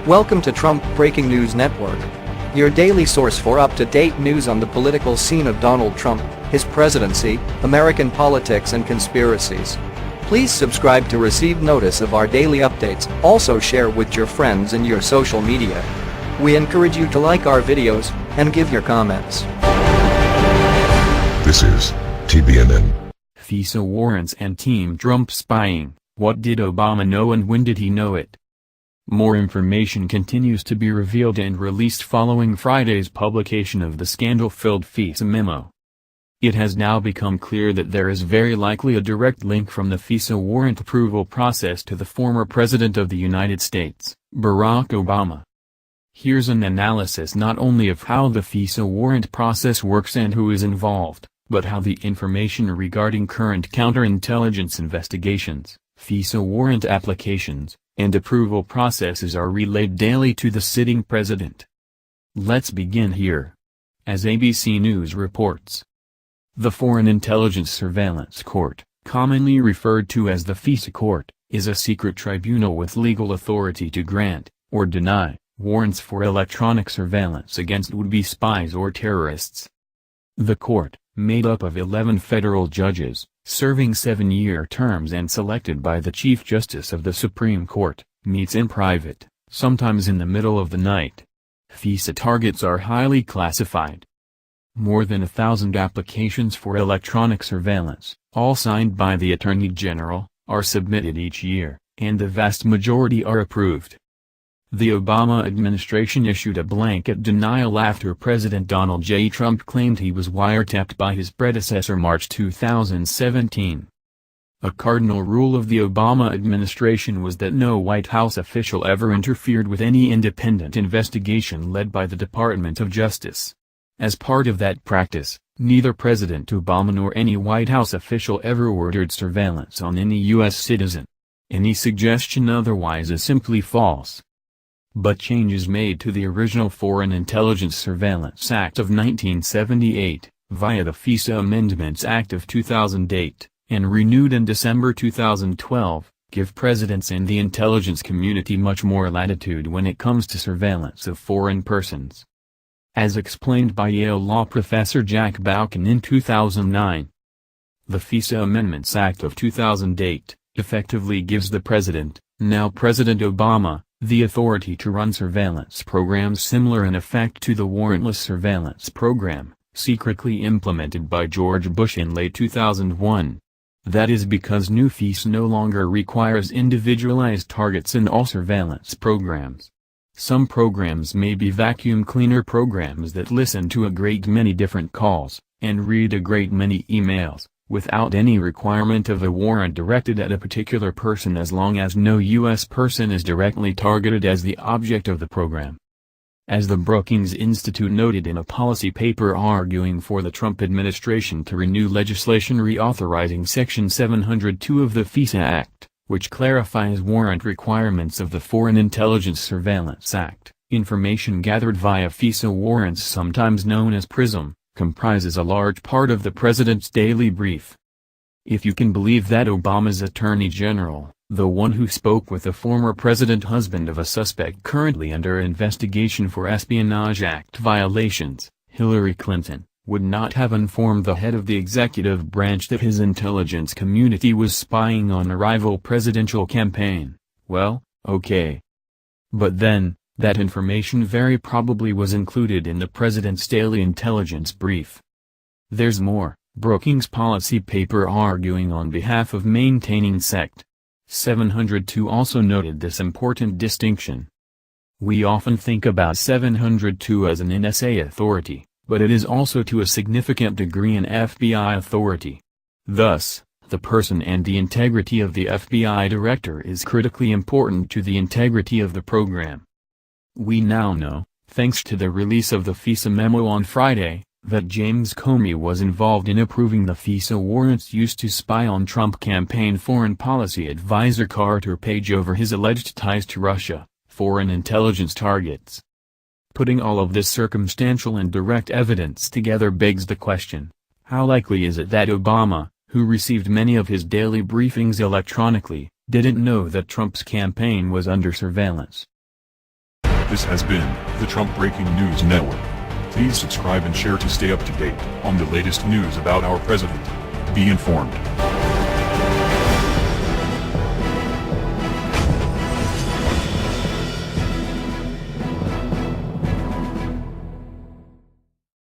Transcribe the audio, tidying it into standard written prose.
Welcome to Trump Breaking News Network, your daily source for up-to-date news on the political scene of Donald Trump, his presidency, American politics and conspiracies. Please subscribe to receive notice of our daily updates. Also share with your friends and your social media. We encourage you to like our videos and give your comments. This is TBNN. FISA warrants and Team Trump spying. What did Obama know and when did he know it? More information continues to be revealed and released following Friday's publication of the scandal-filled FISA memo. It has now become clear that there is very likely a direct link from the FISA warrant approval process to the former President of the United States, Barack Obama. Here's an analysis not only of how the FISA warrant process works and who is involved, but how the information regarding current counterintelligence investigations, FISA warrant applications, and approval processes are relayed daily to the sitting president. Let's begin here. As ABC News reports, the Foreign Intelligence Surveillance Court, commonly referred to as the FISA Court, is a secret tribunal with legal authority to grant, or deny, warrants for electronic surveillance against would-be spies or terrorists. The court, made up of 11 federal judges, serving 7-year terms and selected by the Chief Justice of the Supreme Court, meets in private, sometimes in the middle of the night. FISA targets are highly classified. More than 1,000 applications for electronic surveillance, all signed by the Attorney General, are submitted each year, and the vast majority are approved. The Obama administration issued a blanket denial after President Donald J. Trump claimed he was wiretapped by his predecessor March 2017. A cardinal rule of the Obama administration was that no White House official ever interfered with any independent investigation led by the Department of Justice. As part of that practice, neither President Obama nor any White House official ever ordered surveillance on any U.S. citizen. Any suggestion otherwise is simply false. But changes made to the original Foreign Intelligence Surveillance Act of 1978, via the FISA Amendments Act of 2008, and renewed in December 2012, give presidents and the intelligence community much more latitude when it comes to surveillance of foreign persons. As explained by Yale law professor Jack Bauckham in 2009, the FISA Amendments Act of 2008, effectively gives the president, now President Obama, the authority to run surveillance programs similar in effect to the warrantless surveillance program, secretly implemented by George Bush in late 2001. That is because new FISA no longer requires individualized targets in all surveillance programs. Some programs may be vacuum cleaner programs that listen to a great many different calls, and read a great many emails, without any requirement of a warrant directed at a particular person as long as no U.S. person is directly targeted as the object of the program. As the Brookings Institute noted in a policy paper arguing for the Trump administration to renew legislation reauthorizing Section 702 of the FISA Act, which clarifies warrant requirements of the Foreign Intelligence Surveillance Act, information gathered via FISA warrants, sometimes known as PRISM, comprises a large part of the president's daily brief. If you can believe that Obama's Attorney General, the one who spoke with the former president, husband of a suspect currently under investigation for Espionage Act violations, Hillary Clinton, would not have informed the head of the executive branch that his intelligence community was spying on a rival presidential campaign, well, okay. But then, that information very probably was included in the president's daily intelligence brief. There's more. Brookings policy paper arguing on behalf of maintaining Sect. 702 also noted this important distinction. We often think about 702 as an NSA authority, but it is also to a significant degree an FBI authority. Thus, the person and the integrity of the FBI director is critically important to the integrity of the program. We now know, thanks to the release of the FISA memo on Friday, that James Comey was involved in approving the FISA warrants used to spy on Trump campaign foreign policy advisor Carter Page over his alleged ties to Russia, foreign intelligence targets. Putting all of this circumstantial and direct evidence together begs the question, how likely is it that Obama, who received many of his daily briefings electronically, didn't know that Trump's campaign was under surveillance? This has been the Trump Breaking News Network. Please subscribe and share to stay up to date on the latest news about our president. Be informed.